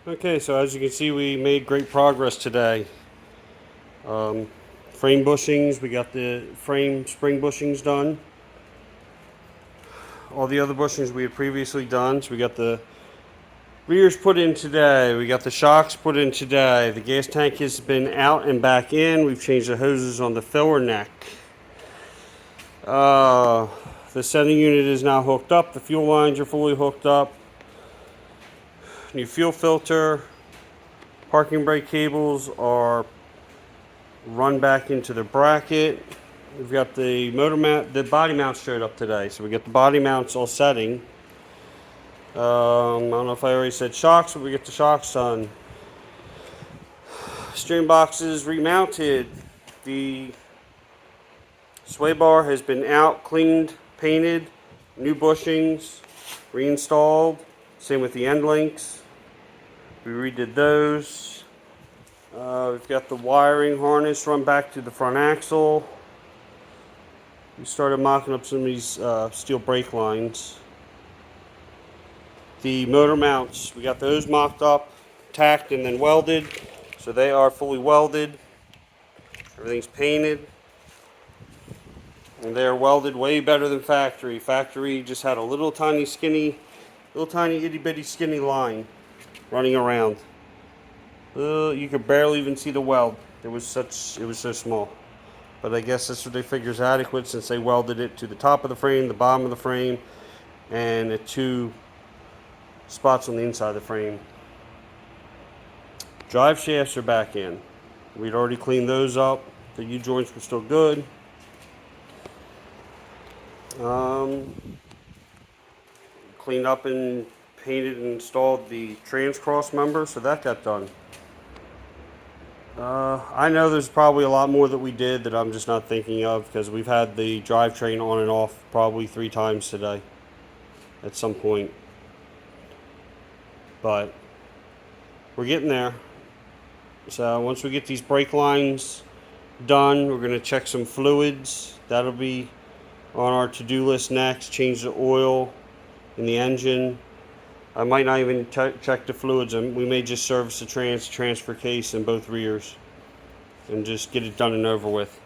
Okay, so as you can see, we made great progress today. Frame bushings, we got the frame spring bushings done. All the other bushings we had previously done, so we got the rears put in today, we got the shocks put in today, the gas tank has been out and back in, we've changed the hoses on the filler neck. The sending unit is now hooked up, the fuel lines are fully hooked up. New fuel filter, parking brake cables are run back into the bracket. We've got the motor mount, the body mount showed up today, so we got the body mounts all setting. I don't know if I already said shocks, but we get the shocks done. Steering boxes remounted. The sway bar has been out, cleaned, painted, new bushings reinstalled. Same with the end links. We redid those. We've got the wiring harness run back to the front axle. We started mocking up some of these steel brake lines. The motor mounts, we got those mocked up, tacked, and then welded. So they are fully welded. Everything's painted. And they are welded way better than factory. Factory just had a little tiny itty bitty skinny line running around. You could barely even see the weld. It was so small. But I guess that's what they figure is adequate, since they welded it to the top of the frame, the bottom of the frame, and the two spots on the inside of the frame. Drive shafts are back in. We'd already cleaned those up. The U-joints were still good. Cleaned up and painted and installed the trans cross member, so that got done. I know there's probably a lot more that we did that I'm just not thinking of, because we've had the drivetrain on and off probably 3 times today at some point. But we're getting there. So once we get these brake lines done, we're going to check some fluids. That'll be on our to-do list next. Change the oil in the engine. I might not even check the fluids, and we may just service the transfer case in both rears and just get it done and over with.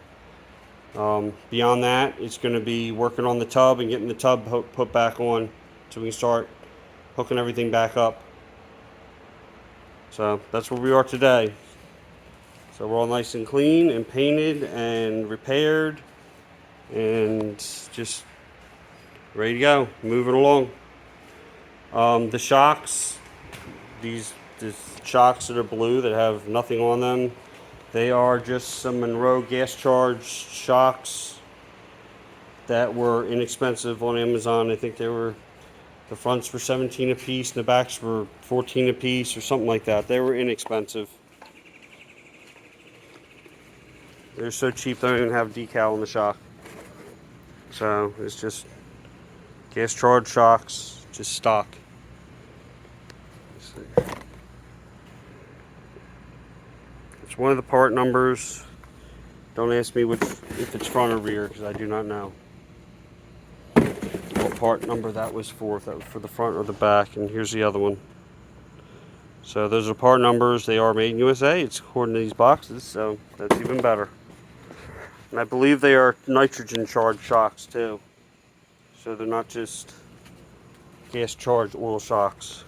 Beyond that, it's going to be working on the tub and getting the tub put back on so we can start hooking everything back up. So that's where we are today. So we're all nice and clean and painted and repaired and just ready to go, moving along. The shocks, the shocks that are blue that have nothing on them, they are just some Monroe gas charged shocks that were inexpensive on Amazon. I think the fronts were $17 a piece and the backs were $14 a piece or something like that. They were inexpensive. They're so cheap they don't even have decal on the shock. So it's just gas charged shocks, just stock. Let's see. It's one of the part numbers. Don't ask me if it's front or rear, because I do not know what part number that was for. If that was for the front or the back. And here's the other one. So those are part numbers. They are made in USA. It's according to these boxes, so that's even better. And I believe they are nitrogen charged shocks too. So they're not just gas charged oil shocks.